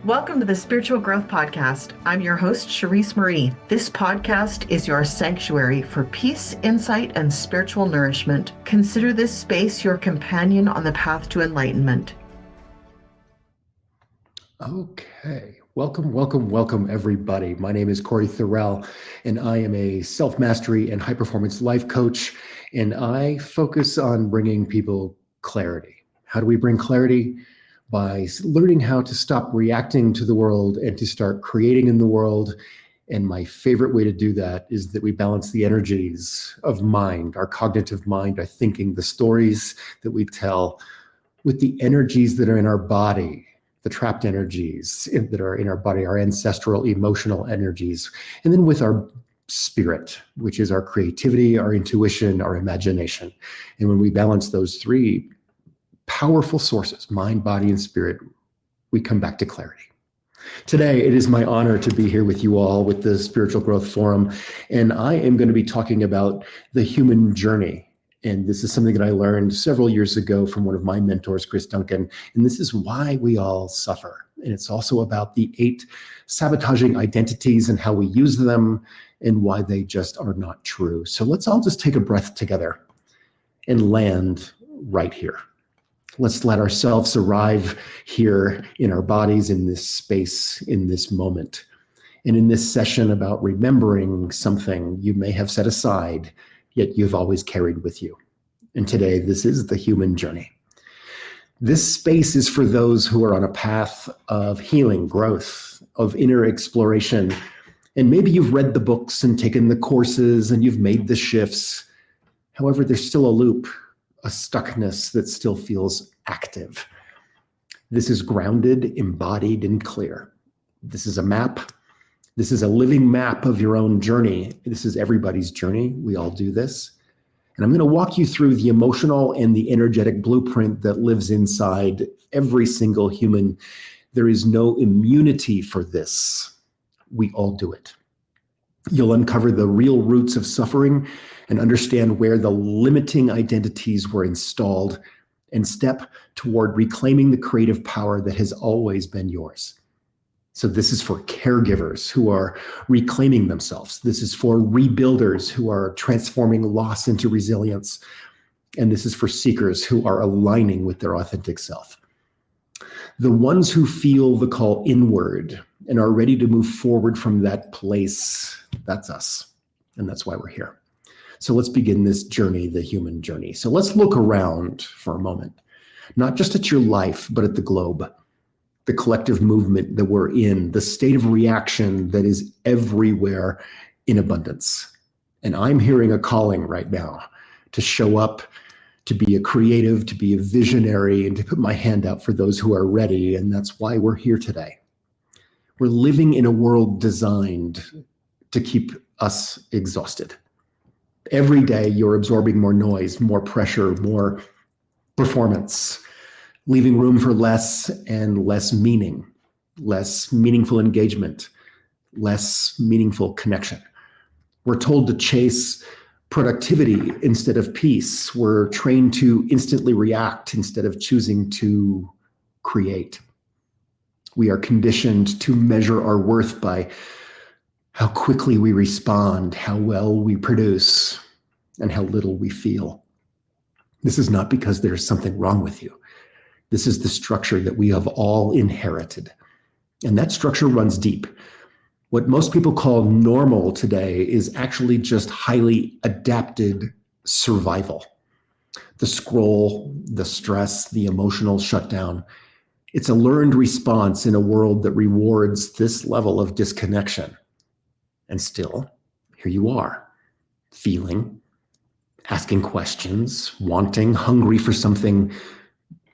Welcome to the Spiritual Growth Podcast. I'm your host, Cherise Marie. This podcast is your sanctuary for peace, insight, and spiritual nourishment. Consider this space your companion on the path to enlightenment. Okay. Welcome, everybody. My name is Cory Thorell, and I am a self-mastery and high-performance life coach, and I focus on bringing people clarity. How do we bring clarity? By learning how to stop reacting to the world and to start creating in the world. And my favorite way to do that is that we balance the energies of mind, our cognitive mind, our thinking, the stories that we tell, with the energies that are in our body, the trapped energies that are in our body, our ancestral emotional energies, and then with our spirit, which is our creativity, our intuition, our imagination. And when we balance those three powerful sources, mind, body, and spirit, we come back to clarity. Today, it is my honor to be here with you all with the Spiritual Growth Forum, and I am going to be talking about the human journey. And this is something that I learned several years ago from one of my mentors, Chris Duncan, and this is why we all suffer. And it's also about the 8 sabotaging identities and how we use them and why they just are not true. So let's all just take a breath together and land right here. Let's let ourselves arrive here in our bodies, in this space, in this moment. And in this session about remembering something you may have set aside, yet you've always carried with you. And today, this is the human journey. This space is for those who are on a path of healing, growth, of inner exploration. And maybe you've read the books and taken the courses and you've made the shifts. However, there's still a loop, a stuckness that still feels active. This is grounded, embodied, and clear. This is a map. This is a living map of your own journey. This is everybody's journey. We all do this. And I'm going to walk you through the emotional and the energetic blueprint that lives inside every single human. There is no immunity for this. We all do it. You'll uncover the real roots of suffering and understand where the limiting identities were installed and step toward reclaiming the creative power that has always been yours. So this is for caregivers who are reclaiming themselves. This is for rebuilders who are transforming loss into resilience. And this is for seekers who are aligning with their authentic self. The ones who feel the call inward and are ready to move forward from that place, that's us. And that's why we're here. So let's begin this journey, the human journey. So let's look around for a moment, not just at your life, but at the globe, the collective movement that we're in, the state of reaction that is everywhere in abundance. And I'm hearing a calling right now to show up, to be a creative, to be a visionary, and to put my hand out for those who are ready. And that's why we're here today. We're living in a world designed to keep us exhausted. Every day you're absorbing more noise, more pressure, more performance, leaving room for less and less meaning, less meaningful engagement, less meaningful connection. We're told to chase productivity instead of peace. We're trained to instantly react instead of choosing to create. We are conditioned to measure our worth by how quickly we respond, how well we produce, and how little we feel. This is not because there's something wrong with you. This is the structure that we have all inherited. And that structure runs deep. What most people call normal today is actually just highly adapted survival. The scroll, the stress, the emotional shutdown. It's a learned response in a world that rewards this level of disconnection. And still, here you are, feeling, asking questions, wanting, hungry for something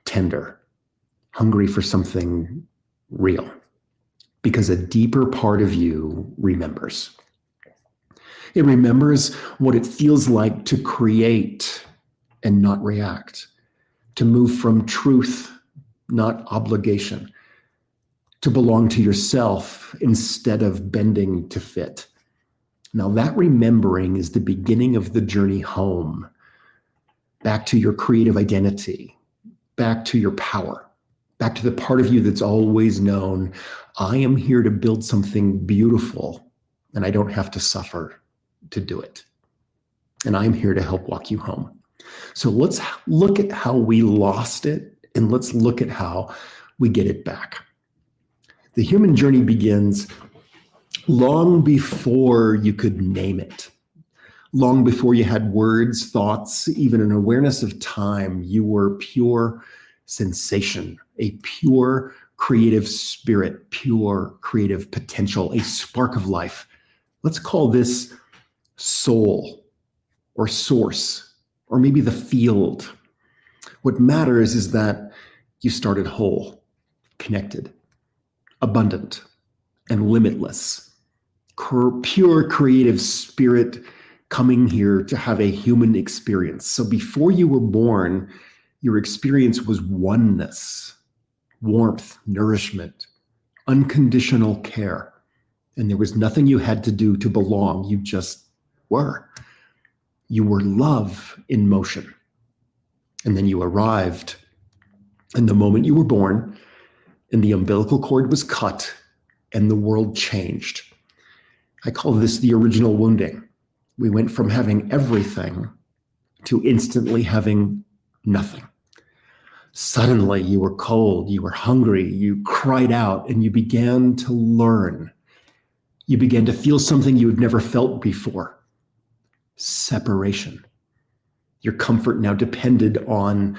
tender, hungry for something real, because a deeper part of you remembers. It remembers what it feels like to create and not react, to move from truth, not obligation, to belong to yourself instead of bending to fit. Now that remembering is the beginning of the journey home, back to your creative identity, back to your power, back to the part of you that's always known, I am here to build something beautiful, and I don't have to suffer to do it. And I'm here to help walk you home. So let's look at how we lost it, and let's look at how we get it back. The human journey begins long before you could name it. Long before you had words, thoughts, even an awareness of time. You were pure sensation, a pure creative spirit, pure creative potential, a spark of life. Let's call this soul or source, or maybe the field. What matters is that you started whole, connected, abundant, and limitless. Pure creative spirit coming here to have a human experience. So before you were born, your experience was oneness, warmth, nourishment, unconditional care. And there was nothing you had to do to belong. You just were. You were love in motion. And then you arrived. And the moment you were born, and the umbilical cord was cut, and the world changed. I call this the original wounding. We went from having everything to instantly having nothing. Suddenly you were cold, you were hungry, you cried out, and you began to learn. You began to feel something you had never felt before. Separation. Your comfort now depended on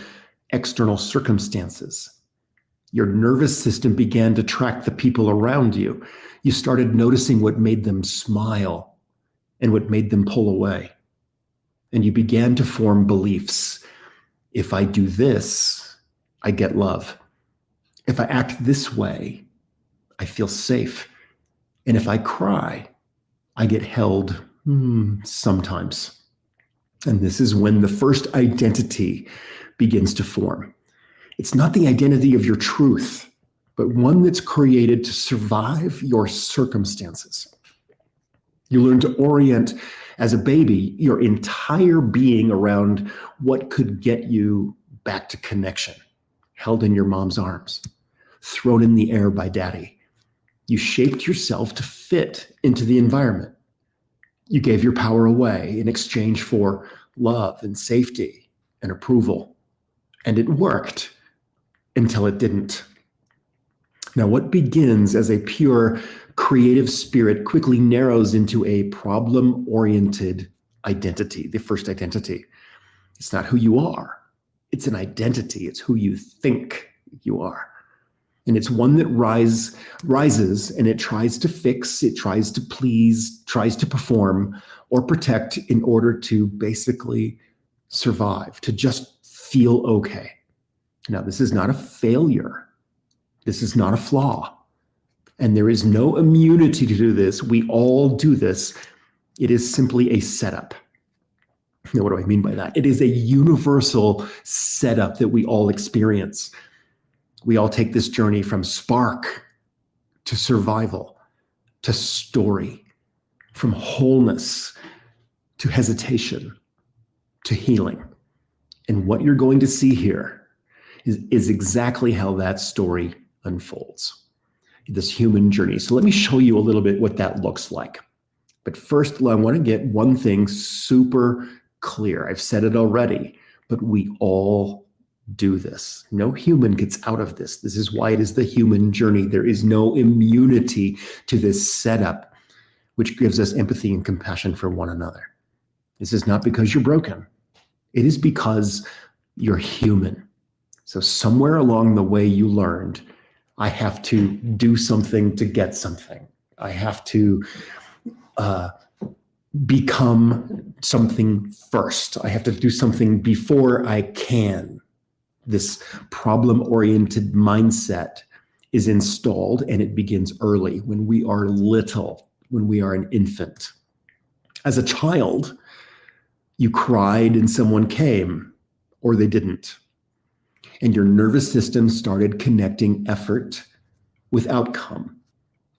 external circumstances. Your nervous system began to track the people around you. You started noticing what made them smile and what made them pull away. And you began to form beliefs. If I do this, I get love. If I act this way, I feel safe. And if I cry, I get held sometimes. And this is when the first identity begins to form. It's not the identity of your truth, but one that's created to survive your circumstances. You learn to orient, as a baby, your entire being around what could get you back to connection. Held in your mom's arms, thrown in the air by daddy. You shaped yourself to fit into the environment. You gave your power away in exchange for love and safety and approval. And it worked until it didn't. Now, what begins as a pure creative spirit quickly narrows into a problem-oriented identity, the first identity. It's not who you are. It's an identity. It's who you think you are. And it's one that rises and it tries to fix, it tries to please, tries to perform or protect in order to basically survive, to just feel okay. Now, this is not a failure. This is not a flaw. And there is no immunity to do this. We all do this. It is simply a setup. Now, what do I mean by that? It is a universal setup that we all experience. We all take this journey from spark to survival, to story, from wholeness to hesitation, to healing. And what you're going to see here is exactly how that story unfolds, this human journey. So let me show you a little bit what that looks like. But first, I want to get one thing super clear. I've said it already, but we all do this. No human gets out of this. This is why it is the human journey. There is no immunity to this setup, which gives us empathy and compassion for one another. This is not because you're broken. It is because you're human. So somewhere along the way you learned, I have to do something to get something. I have to become something first. I have to do something before I can. This problem-oriented mindset is installed, and it begins early, when we are little, when we are an infant. As a child, you cried and someone came, or they didn't. And your nervous system started connecting effort with outcome.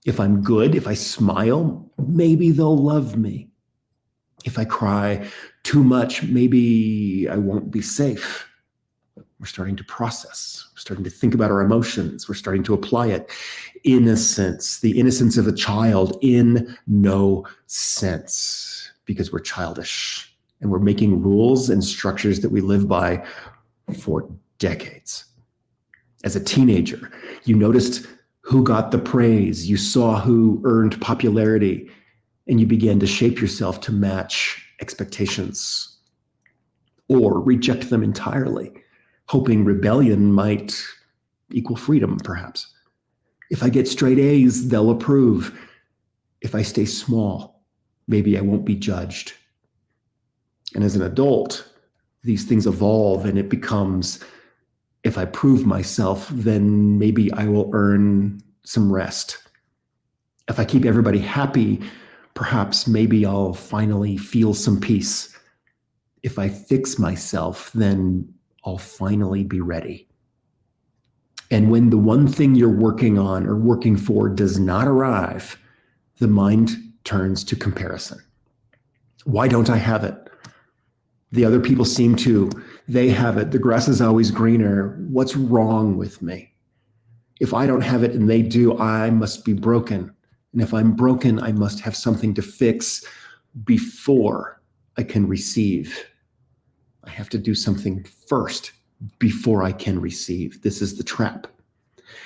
If I'm good, if I smile, maybe they'll love me. If I cry too much, maybe I won't be safe. We're starting to process. We're starting to think about our emotions. We're starting to apply it. Innocence, the innocence of a child in no sense, because we're childish and we're making rules and structures that we live by for decades. As a teenager, you noticed who got the praise. You saw who earned popularity, and you began to shape yourself to match expectations or reject them entirely, hoping rebellion might equal freedom, perhaps. If I get straight A's, they'll approve. If I stay small, maybe I won't be judged. And as an adult, these things evolve and it becomes, if I prove myself, then maybe I will earn some rest. If I keep everybody happy, perhaps maybe I'll finally feel some peace. If I fix myself, then I'll finally be ready. And when the one thing you're working on or working for does not arrive, the mind turns to comparison. Why don't I have it? The other people seem to. They have it. The grass is always greener. What's wrong with me? If I don't have it and they do, I must be broken. And if I'm broken, I must have something to fix before I can receive. I have to do something first before I can receive. This is the trap.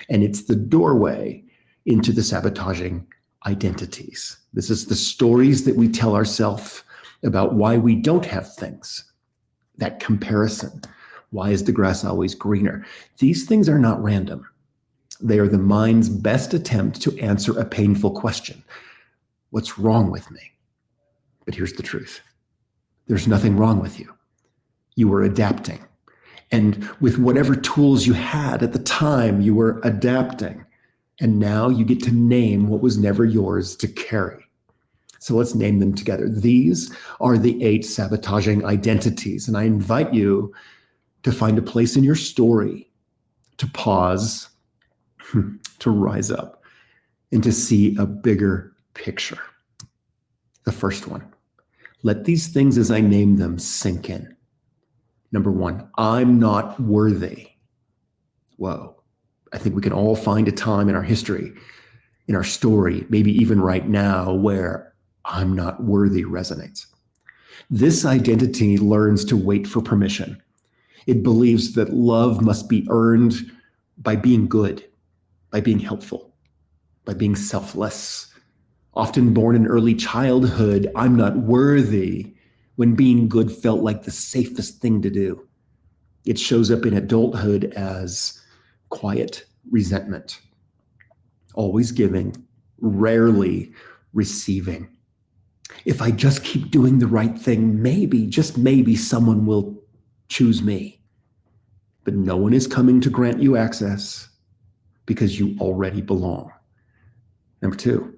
And it's the doorway into the sabotaging identities. This is the stories that we tell ourselves about why we don't have things. That comparison. Why is the grass always greener? These things are not random. They are the mind's best attempt to answer a painful question. What's wrong with me? But here's the truth. There's nothing wrong with you. You were adapting. And with whatever tools you had at the time, you were adapting. And now you get to name what was never yours to carry. So let's name them together. These are the 8 sabotaging identities. And I invite you to find a place in your story, to pause, to rise up, and to see a bigger picture. The first one, let these things as I name them sink in. Number 1, I'm not worthy. Whoa. I think we can all find a time in our history, in our story, maybe even right now, where I'm not worthy resonates. This identity learns to wait for permission. It believes that love must be earned by being good, by being helpful, by being selfless. Often born in early childhood, I'm not worthy, when being good felt like the safest thing to do. It shows up in adulthood as quiet resentment, always giving, rarely receiving. If I just keep doing the right thing, maybe, just maybe, someone will choose me. But no one is coming to grant you access because you already belong. Number 2,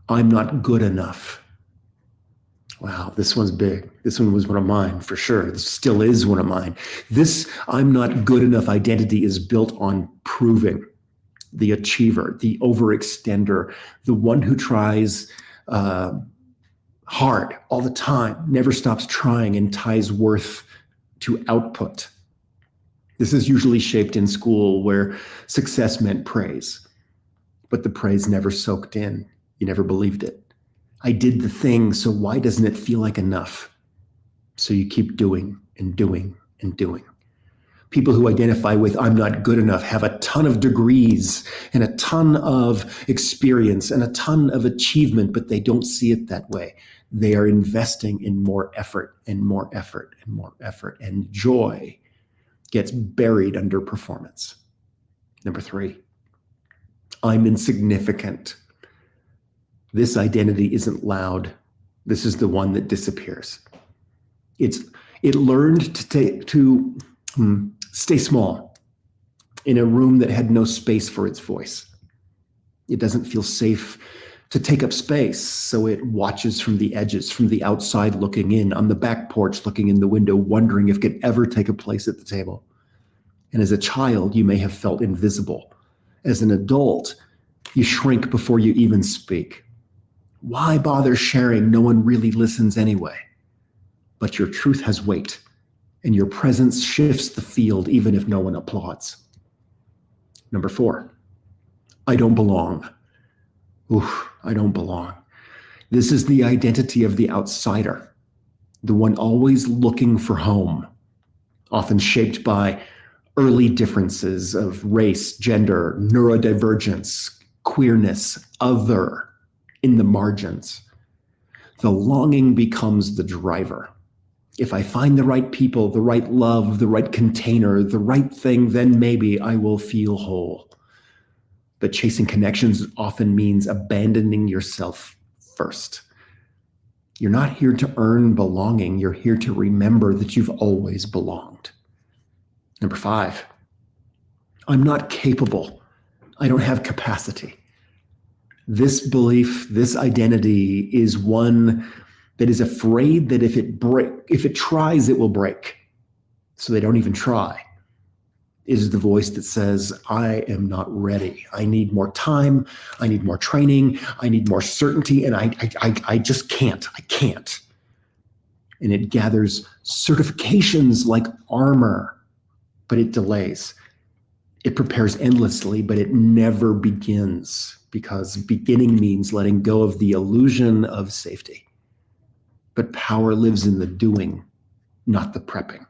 I'm not good enough. Wow, this one's big. This one was one of mine for sure. This still is one of mine. This I'm not good enough identity is built on proving. The achiever, the overextender, the one who tries hard all the time, never stops trying, and ties worth to output. This is usually shaped in school where success meant praise, but the praise never soaked in. You never believed it. I did the thing, so why doesn't it feel like enough? So you keep doing and doing and doing. People who identify with I'm not good enough have a ton of degrees and a ton of experience and a ton of achievement, but they don't see it that way. They are investing in more effort and more effort and more effort, and joy gets buried under performance. Number 3, I'm insignificant. This identity isn't loud. This is the one that disappears. It learned to stay small in a room that had no space for its voice. It doesn't feel safe to take up space, so it watches from the edges, from the outside looking in, on the back porch looking in the window, wondering if it could ever take a place at the table. And as a child, you may have felt invisible. As an adult, you shrink before you even speak. Why bother sharing? No one really listens anyway. But your truth has weight, and your presence shifts the field even if no one applauds. Number 4, I don't belong. Oof, I don't belong. This is the identity of the outsider, the one always looking for home, often shaped by early differences of race, gender, neurodivergence, queerness, other, in the margins. The longing becomes the driver. If I find the right people, the right love, the right container, the right thing, then maybe I will feel whole. But chasing connections often means abandoning yourself first. You're not here to earn belonging. You're here to remember that you've always belonged. Number 5, I'm not capable. I don't have capacity. This belief, this identity is one that is afraid that if it tries, it will break. So they don't even try. It is the voice that says, I am not ready. I need more time. I need more training. I need more certainty. And I just can't. I can't. And it gathers certifications like armor, but it delays. It prepares endlessly, but it never begins, because beginning means letting go of the illusion of safety. But power lives in the doing, not the prepping.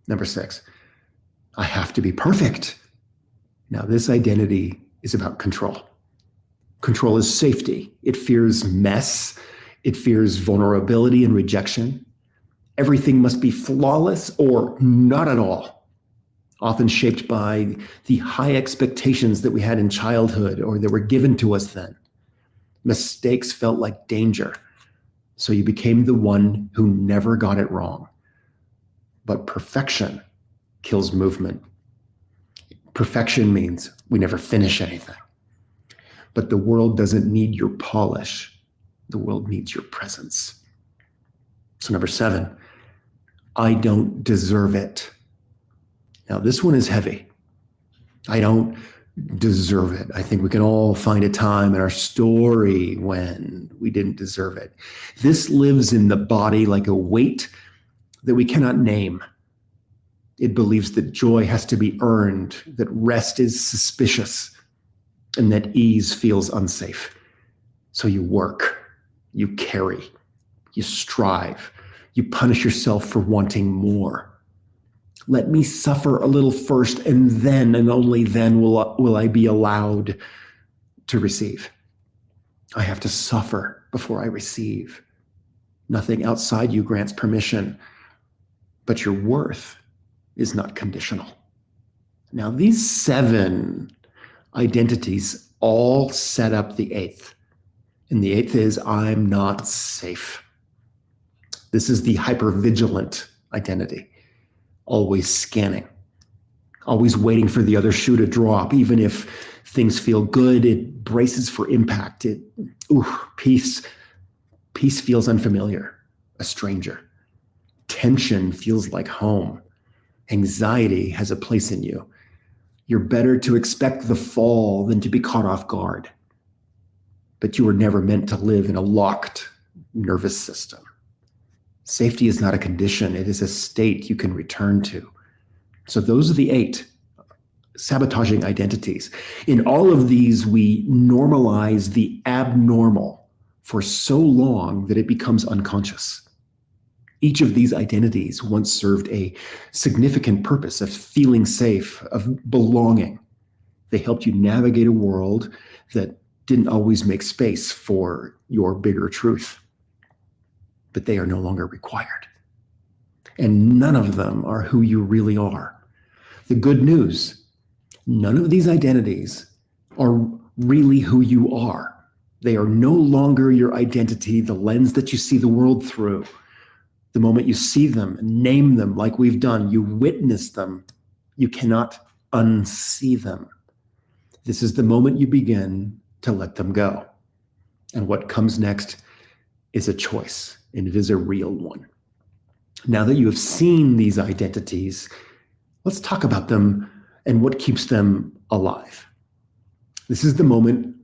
Number 6, I have to be perfect. Now, this identity is about control. Control is safety. It fears mess. It fears vulnerability and rejection. Everything must be flawless or not at all, often shaped by the high expectations that we had in childhood or that were given to us then. Mistakes felt like danger, so you became the one who never got it wrong. But perfection kills movement. Perfection means we never finish anything. But the world doesn't need your polish. The world needs your presence. So number 7, I don't deserve it. Now, this one is heavy. I don't deserve it. I think we can all find a time in our story when we didn't deserve it. This lives in the body like a weight that we cannot name. It believes that joy has to be earned, that rest is suspicious, and that ease feels unsafe. So you work, you carry, you strive, you punish yourself for wanting more. Let me suffer a little first, and then and only then will I be allowed to receive. I have to suffer before I receive. Nothing outside you grants permission, but your worth is not conditional. Now, these 7 identities all set up the 8th. And the 8th is, I'm not safe. This is the hypervigilant identity. Always scanning, always waiting for the other shoe to drop. Even if things feel good, it braces for impact. Peace feels unfamiliar, a stranger. Tension feels like home. Anxiety has a place in you. You're better to expect the fall than to be caught off guard. But you were never meant to live in a locked nervous system. Safety is not a condition. It is a state you can return to. So those are the 8 sabotaging identities. In all of these, we normalize the abnormal for so long that it becomes unconscious. Each of these identities once served a significant purpose of feeling safe, of belonging. They helped you navigate a world that didn't always make space for your bigger truth. But they are no longer required. And none of them are who you really are. The good news, none of these identities are really who you are. They are no longer your identity, the lens that you see the world through. The moment you see them, name them like we've done, you witness them, you cannot unsee them. This is the moment you begin to let them go. And what comes next is a choice. And it is a real one. Now that you have seen these identities, let's talk about them and what keeps them alive. This is the moment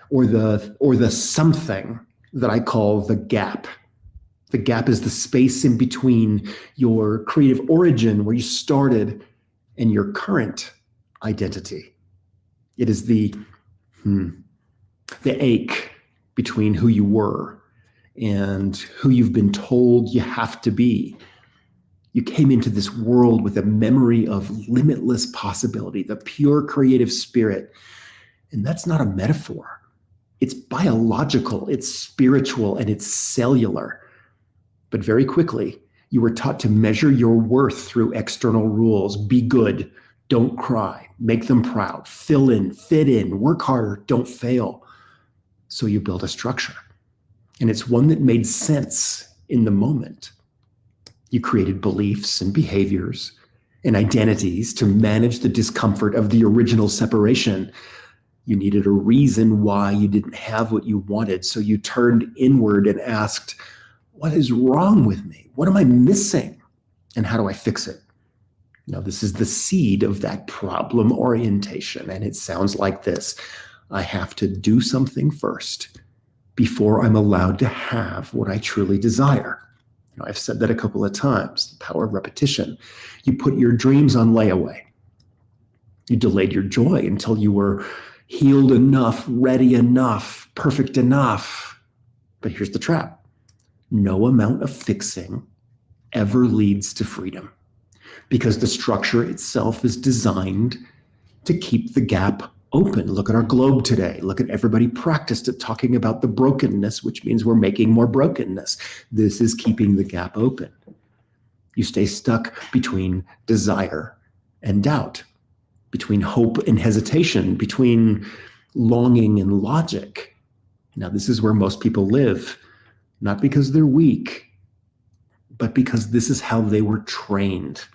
or the something that I call the gap. The gap is the space in between your creative origin, where you started, and your current identity. It is the ache between who you were and who you've been told you have to be. You came into this world with a memory of limitless possibility, the pure creative spirit. And that's not a metaphor. It's biological, it's spiritual, and it's cellular. But very quickly, you were taught to measure your worth through external rules. Be good, don't cry, make them proud, fill in, fit in, work harder, don't fail. So you build a structure. And it's one that made sense in the moment. You created beliefs and behaviors and identities to manage the discomfort of the original separation. You needed a reason why you didn't have what you wanted. So you turned inward and asked, what is wrong with me? What am I missing? And how do I fix it? Now, this is the seed of that problem orientation. And it sounds like this. I have to do something first before I'm allowed to have what I truly desire. I've said that a couple of times, the power of repetition. You put your dreams on layaway. You delayed your joy until you were healed enough, ready enough, perfect enough. But here's the trap. No amount of fixing ever leads to freedom, because the structure itself is designed to keep the gap open. Look at our globe today. Look at everybody practiced at talking about the brokenness, which means we're making more brokenness. This is keeping the gap open. You stay stuck between desire and doubt, between hope and hesitation, between longing and logic. Now, this is where most people live, not because they're weak, but because this is how they were trained.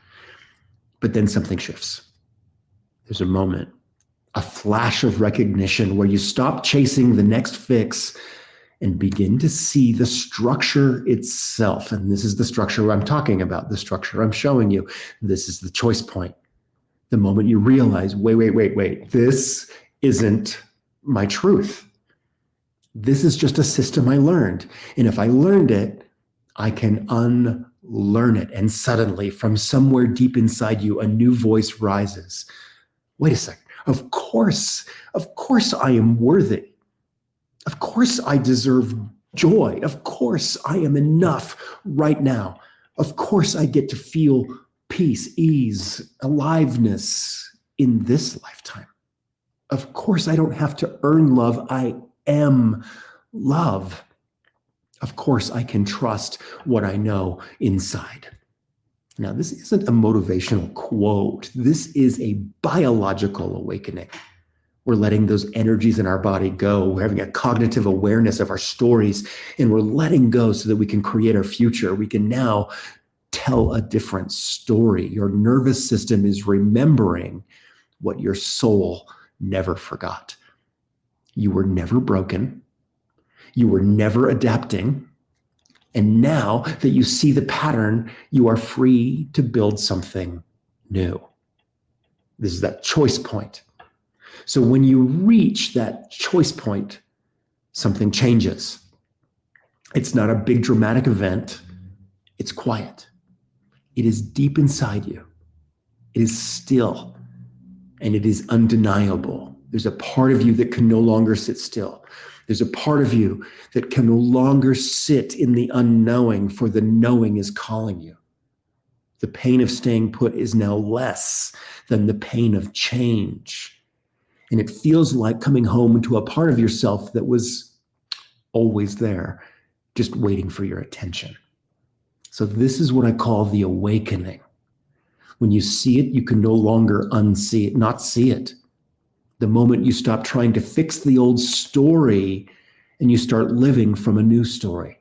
But then something shifts. There's a moment, a flash of recognition where you stop chasing the next fix and begin to see the structure itself. And this is the structure I'm talking about, the structure I'm showing you. This is the choice point. The moment you realize, wait, this isn't my truth. This is just a system I learned. And if I learned it, I can unlearn it. And suddenly, from somewhere deep inside you, a new voice rises. Wait a second. Of course I am worthy. Of course I deserve joy. Of course I am enough right now. Of course I get to feel peace, ease, aliveness in this lifetime. Of course I don't have to earn love. I am love. Of course I can trust what I know inside. Now, this isn't a motivational quote. This is a biological awakening. We're letting those energies in our body go. We're having a cognitive awareness of our stories, and we're letting go so that we can create our future. We can now tell a different story. Your nervous system is remembering what your soul never forgot. You were never broken. You were never adapting. And now that you see the pattern, you are free to build something new. This is that choice point. So when you reach that choice point, something changes. It's not a big dramatic event. It's quiet. It is deep inside you. It is still, and it is undeniable. There's a part of you that can no longer sit still. There's a part of you that can no longer sit in the unknowing, for the knowing is calling you. The pain of staying put is now less than the pain of change. And it feels like coming home to a part of yourself that was always there, just waiting for your attention. So this is what I call the awakening. When you see it, you can no longer unsee it, not see it. The moment you stop trying to fix the old story and you start living from a new story.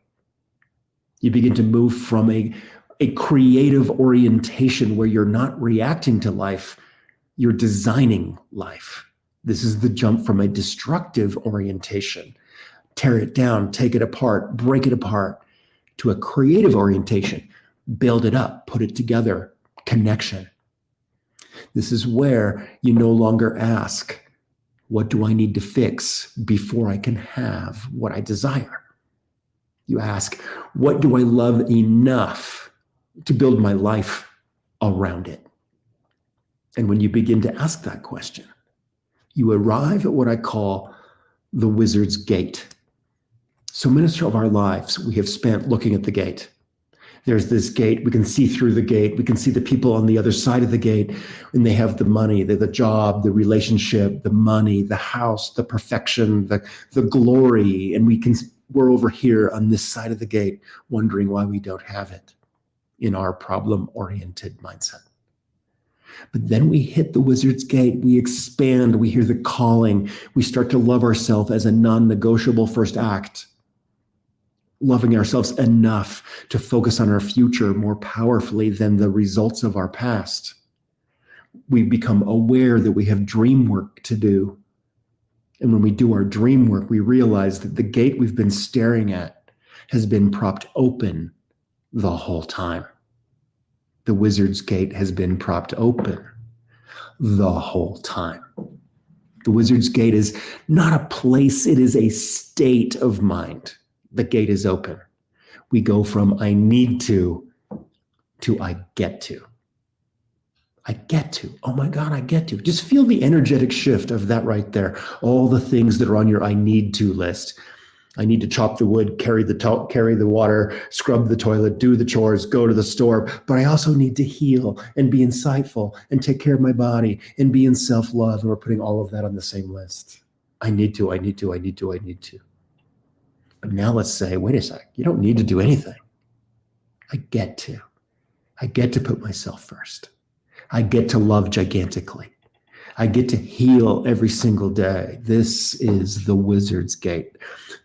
You begin to move from a creative orientation where you're not reacting to life, you're designing life. This is the jump from a destructive orientation. Tear it down, take it apart, break it apart, to a creative orientation. Build it up, put it together, connection. This is where you no longer ask, what do I need to fix before I can have what I desire? You ask, what do I love enough to build my life around it? And when you begin to ask that question, you arrive at what I call the wizard's gate. So many of our lives we have spent looking at the gate. There's this gate, we can see through the gate, we can see the people on the other side of the gate, and they have the money, the job, the relationship, the money, the house, the perfection, the glory, and we're over here on this side of the gate wondering why we don't have it in our problem-oriented mindset. But then we hit the wizard's gate, we expand, we hear the calling, we start to love ourselves as a non-negotiable first act. Loving ourselves enough to focus on our future more powerfully than the results of our past. We become aware that we have dream work to do. And when we do our dream work, we realize that the gate we've been staring at has been propped open the whole time. The wizard's gate has been propped open the whole time. The wizard's gate is not a place, it is a state of mind. The gate is open. We go from I need to I get to. I get to. Oh my God, I get to. Just feel the energetic shift of that right there. All the things that are on your I need to list. I need to chop the wood, carry the water, scrub the toilet, do the chores, go to the store. But I also need to heal and be insightful and take care of my body and be in self-love. And we're putting all of that on the same list. I need to. But now let's say, wait a sec, you don't need to do anything. I get to. I get to put myself first. I get to love gigantically. I get to heal every single day. This is the wizard's gate.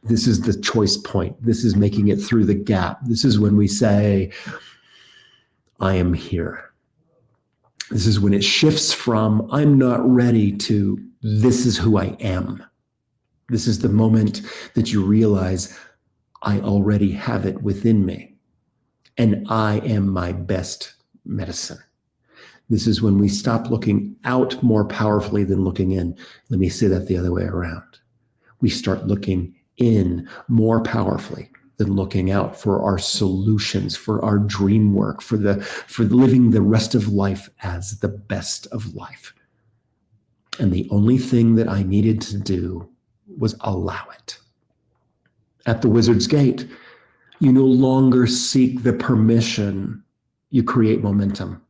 This is the choice point. This is making it through the gap. This is when we say, I am here. This is when it shifts from, I'm not ready to, this is who I am. This is the moment that you realize I already have it within me and I am my best medicine. This is when we stop looking out more powerfully than looking in. Let me say that the other way around. We start looking in more powerfully than looking out for our solutions, for our dream work, for living the rest of life as the best of life. And the only thing that I needed to do was allow it. At the wizard's gate, you no longer seek the permission, you create momentum.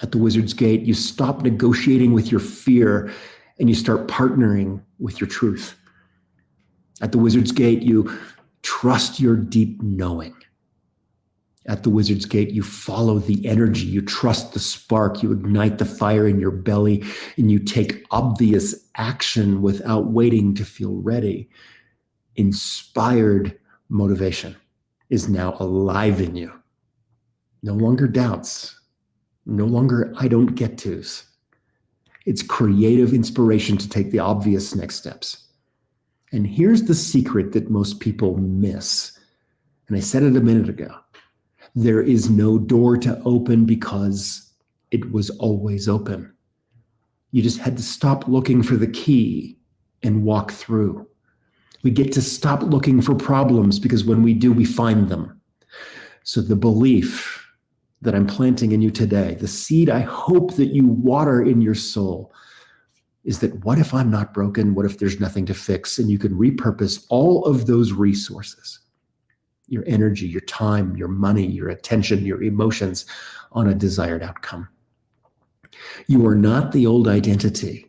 At the wizard's gate, you stop negotiating with your fear and you start partnering with your truth. At the wizard's gate, you trust your deep knowing. At the wizard's gate, you follow the energy, you trust the spark, you ignite the fire in your belly, and you take obvious action without waiting to feel ready. Inspired motivation is now alive in you. No longer doubts, no longer I don't get tos. It's creative inspiration to take the obvious next steps. And here's the secret that most people miss. And I said it a minute ago. There is no door to open because it was always open. You just had to stop looking for the key and walk through. We get to stop looking for problems because when we do, we find them. So the belief that I'm planting in you today, the seed I hope that you water in your soul, is that what if I'm not broken? What if there's nothing to fix? And you can repurpose all of those resources, your energy, your time, your money, your attention, your emotions on a desired outcome. You are not the old identity.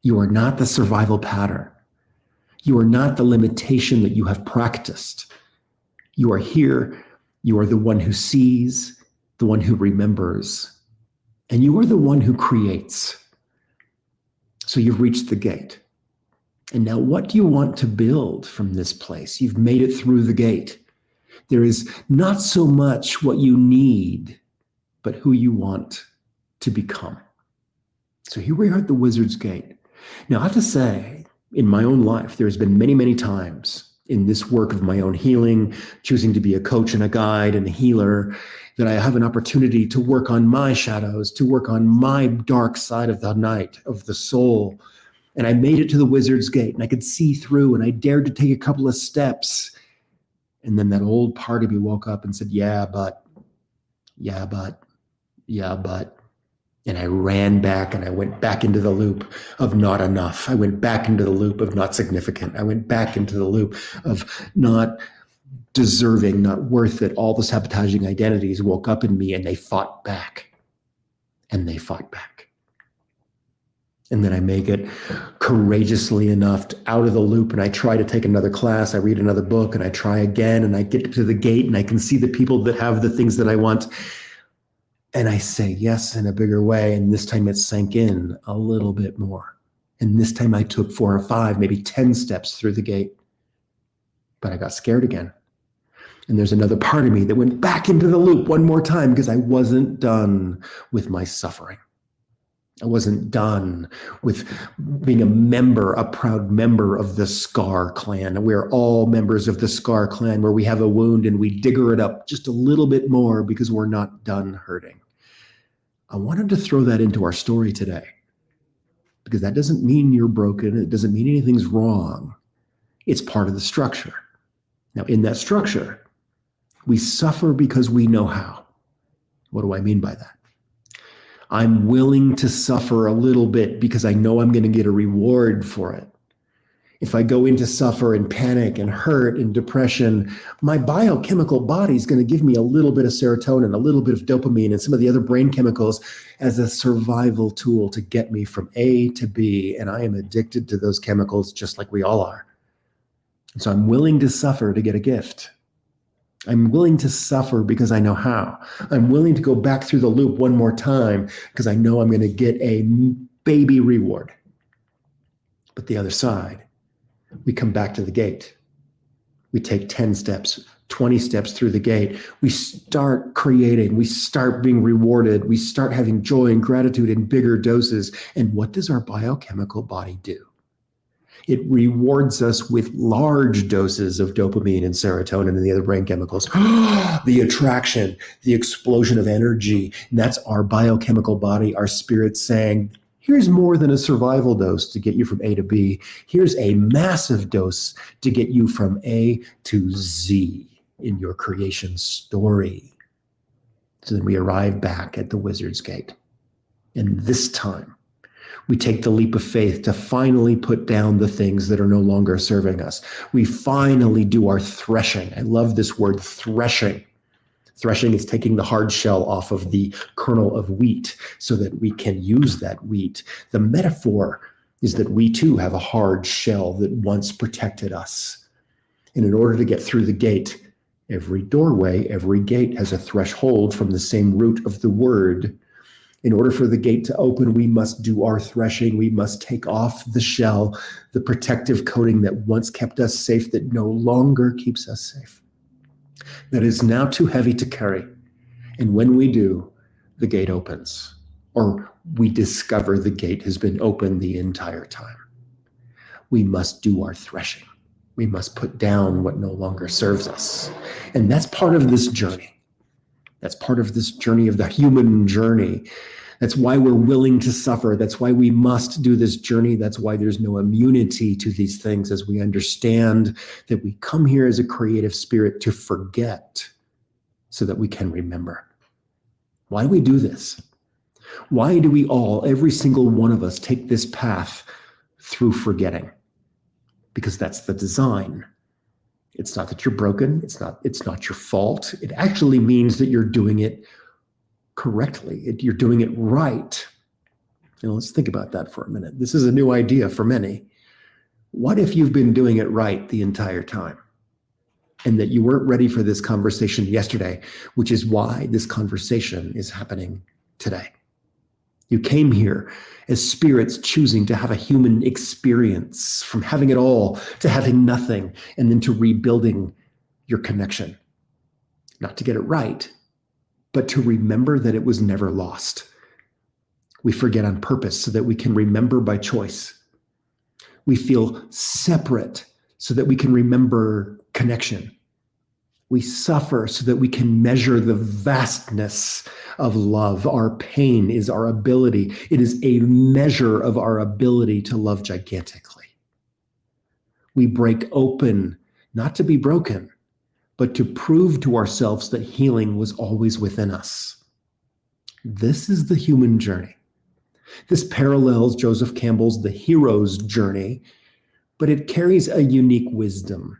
You are not the survival pattern. You are not the limitation that you have practiced. You are here. You are the one who sees, the one who remembers, and you are the one who creates. So you've reached the gate. And now what do you want to build from this place? You've made it through the gate. There is not so much what you need, but who you want to become. So here we are at the wizard's gate. Now I have to say, in my own life, there's been many, many times in this work of my own healing, choosing to be a coach and a guide and a healer, that I have an opportunity to work on my shadows, to work on my dark side of the night, of the soul. And I made it to the wizard's gate and I could see through and I dared to take a couple of steps And then that old part of me woke up and said, yeah, but. And I ran back and I went back into the loop of not enough. I went back into the loop of not significant. I went back into the loop of not deserving, not worth it. All the sabotaging identities woke up in me and they fought back. And they fought back. And then I make it courageously enough out of the loop, and I try to take another class. I read another book and I try again, and I get to the gate and I can see the people that have the things that I want. And I say yes in a bigger way. And this time it sank in a little bit more. And this time I took 4 or 5, maybe 10 steps through the gate. But I got scared again. And there's another part of me that went back into the loop one more time because I wasn't done with my suffering. I wasn't done with being a proud member of the Scar clan. We're all members of the Scar clan, where we have a wound and we digger it up just a little bit more because we're not done hurting. I wanted to throw that into our story today, because that doesn't mean you're broken. It doesn't mean anything's wrong. It's part of the structure. Now, in that structure, we suffer because we know how. What do I mean by that? I'm willing to suffer a little bit because I know I'm going to get a reward for it. If I go into suffer and panic and hurt and depression, my biochemical body is going to give me a little bit of serotonin, a little bit of dopamine, and some of the other brain chemicals as a survival tool to get me from A to B. And I am addicted to those chemicals just like we all are. And so I'm willing to suffer to get a gift. I'm willing to suffer because I know how. I'm willing to go back through the loop one more time because I know I'm going to get a baby reward. But the other side, we come back to the gate. We take 10 steps, 20 steps through the gate. We start creating. We start being rewarded. We start having joy and gratitude in bigger doses. And what does our biochemical body do? It rewards us with large doses of dopamine and serotonin and the other brain chemicals. The attraction, the explosion of energy. And that's our biochemical body, our spirit saying, here's more than a survival dose to get you from A to B. Here's a massive dose to get you from A to Z in your creation story. So then we arrive back at the wizard's gate. And this time, we take the leap of faith to finally put down the things that are no longer serving us. We finally do our threshing. I love this word, threshing. Threshing is taking the hard shell off of the kernel of wheat so that we can use that wheat. The metaphor is that we too have a hard shell that once protected us. And in order to get through the gate, every doorway, every gate has a threshold from the same root of the word. In order for the gate to open, we must do our threshing. We must take off the shell, the protective coating that once kept us safe, that no longer keeps us safe, that is now too heavy to carry. And when we do, the gate opens, or we discover the gate has been open the entire time. We must do our threshing. We must put down what no longer serves us. And that's part of this journey. That's part of this journey of the human journey. That's why we're willing to suffer. That's why we must do this journey. That's why there's no immunity to these things, as we understand that we come here as a creative spirit to forget so that we can remember. Why do we do this? Why do we all, every single one of us, take this path through forgetting? Because that's the design. It's not that you're broken. It's not your fault. It actually means that you're doing it correctly. You're doing it right. Let's think about that for a minute. This is a new idea for many. What if you've been doing it right the entire time, and that you weren't ready for this conversation yesterday, which is why this conversation is happening today? You came here as spirits choosing to have a human experience, from having it all to having nothing, and then to rebuilding your connection. Not to get it right, but to remember that it was never lost. We forget on purpose so that we can remember by choice. We feel separate so that we can remember connection. We suffer so that we can measure the vastness of love. Our pain is our ability. It is a measure of our ability to love gigantically. We break open, not to be broken, but to prove to ourselves that healing was always within us. This is the human journey. This parallels Joseph Campbell's The Hero's Journey, but it carries a unique wisdom.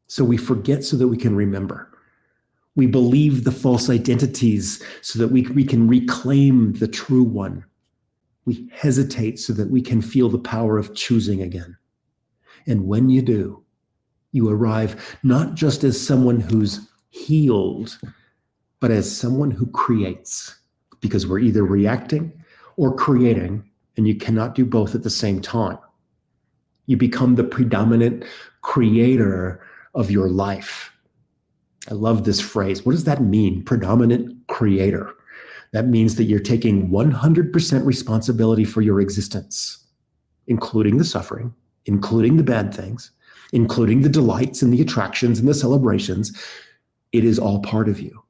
So we forget so that we can remember. We believe the false identities so that we can reclaim the true one. We hesitate so that we can feel the power of choosing again. And when you do, you arrive not just as someone who's healed, but as someone who creates, because we're either reacting or creating, and you cannot do both at the same time. You become the predominant creator of your life. I love this phrase. What does that mean? Predominant creator. That means that you're taking 100% responsibility for your existence, including the suffering, including the bad things, including the delights and the attractions and the celebrations. It is all part of you.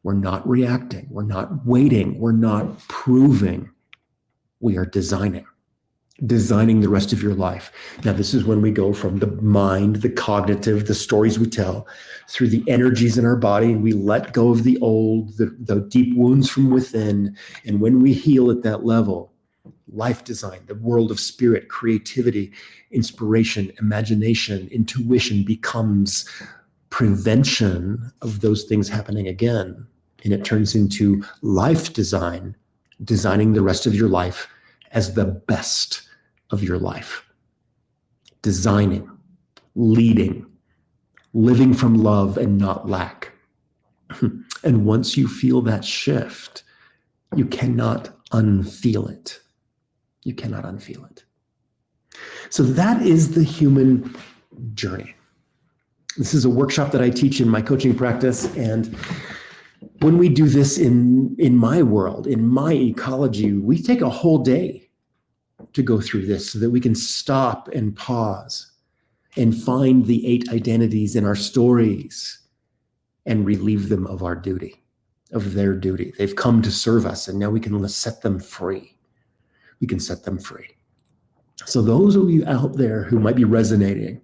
We're not reacting. We're not waiting. We're not proving. We are designing the rest of your life. Now, this is when we go from the mind, the cognitive, the stories we tell, through the energies in our body, and we let go of the old, the deep wounds from within. And when we heal at that level, life design, the world of spirit, creativity, inspiration, imagination, intuition becomes prevention of those things happening again. And it turns into life design, designing the rest of your life as the best of your life. Designing, leading, living from love and not lack. And once you feel that shift, you cannot unfeel it. You cannot unfeel it. So that is the human journey. This is a workshop that I teach in my coaching practice. And when we do this in my world, in my ecology, we take a whole day to go through this so that we can stop and pause and find the 8 identities in our stories and relieve them of our duty, of their duty. They've come to serve us, and now we can set them free. We can set them free. So those of you out there who might be resonating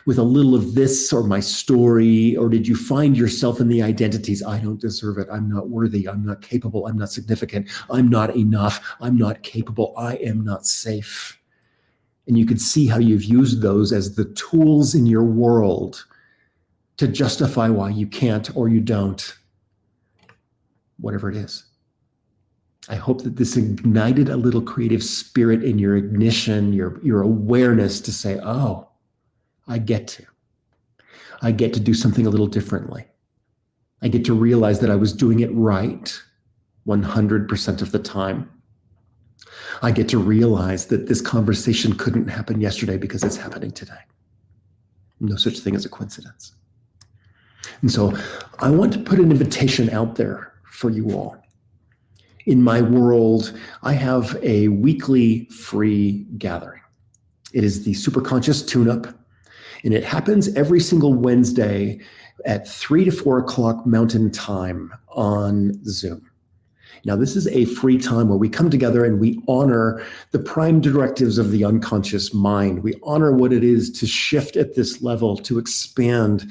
with a little of this or my story, or did you find yourself in the identities? I don't deserve it. I'm not worthy. I'm not capable. I'm not significant. I'm not enough. I'm not capable. I am not safe. And you can see how you've used those as the tools in your world to justify why you can't or you don't, whatever it is. I hope that this ignited a little creative spirit in your ignition, your awareness to say, oh, I get to do something a little differently. I get to realize that I was doing it right 100% of the time. I get to realize that this conversation couldn't happen yesterday because it's happening today. No such thing as a coincidence. And so I want to put an invitation out there for you all. In my world, I have a weekly free gathering. It is the Superconscious Tune-Up. And it happens every single Wednesday at 3 to 4 o'clock Mountain Time on Zoom. Now, this is a free time where we come together and we honor the prime directives of the unconscious mind. We honor what it is to shift at this level, to expand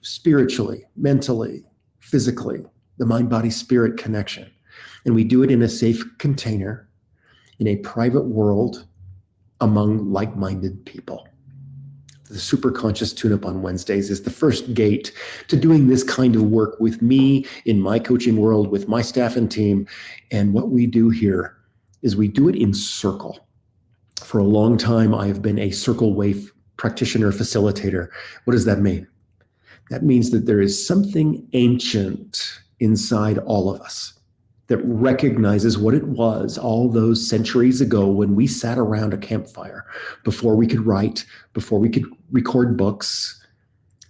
spiritually, mentally, physically, the mind-body-spirit connection. And we do it in a safe container, in a private world, among like-minded people. The Superconscious Tune-Up on Wednesdays is the first gate to doing this kind of work with me in my coaching world, with my staff and team. And what we do here is we do it in circle. For a long time, I have been a circle wave practitioner, facilitator. What does that mean? That means that there is something ancient inside all of us that recognizes what it was all those centuries ago when we sat around a campfire, before we could write, before we could record books,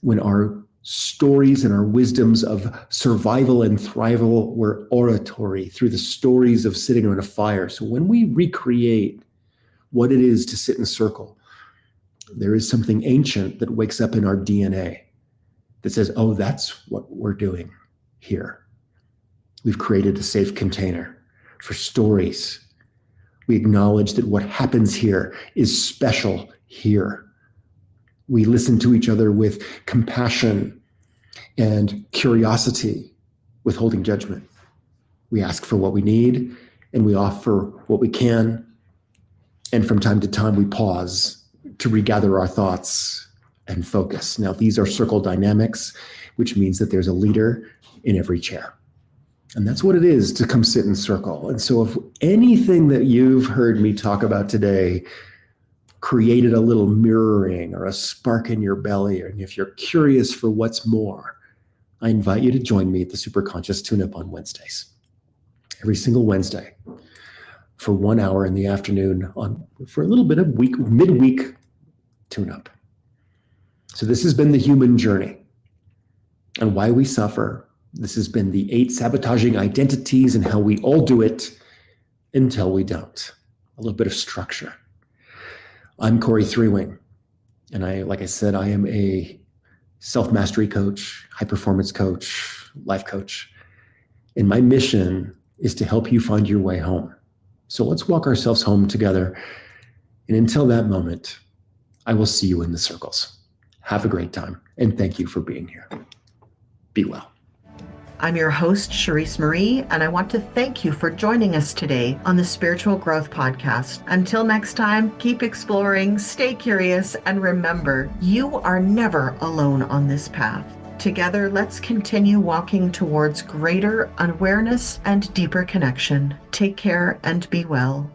when our stories and our wisdoms of survival and thrival were oratory through the stories of sitting around a fire. So when we recreate what it is to sit in a circle, there is something ancient that wakes up in our DNA that says, oh, that's what we're doing here. We've created a safe container for stories. We acknowledge that what happens here is special here. We listen to each other with compassion And curiosity, withholding judgment. We ask for what we need and we offer what we can. And from time to time, we pause to regather our thoughts and focus. Now, these are circle dynamics, which means that there's a leader in every chair. And that's what it is to come sit in circle. And so if anything that you've heard me talk about today created a little mirroring or a spark in your belly, and if you're curious for what's more, I invite you to join me at the Superconscious Tune-Up on Wednesdays. Every single Wednesday for 1 hour in the afternoon for a little bit of midweek tune-up. So this has been the human journey and why we suffer. This has been the 8 sabotaging identities and how we all do it until we don't. A little bit of structure. I'm Cory Thorell, and like I said, I am a self-mastery coach, high-performance coach, life coach. And my mission is to help you find your way home. So let's walk ourselves home together. And until that moment, I will see you in the circles. Have a great time, and thank you for being here. Be well. I'm your host, Charisse Marie, and I want to thank you for joining us today on the Spiritual Growth Podcast. Until next time, keep exploring, stay curious, and remember, you are never alone on this path. Together, let's continue walking towards greater awareness and deeper connection. Take care and be well.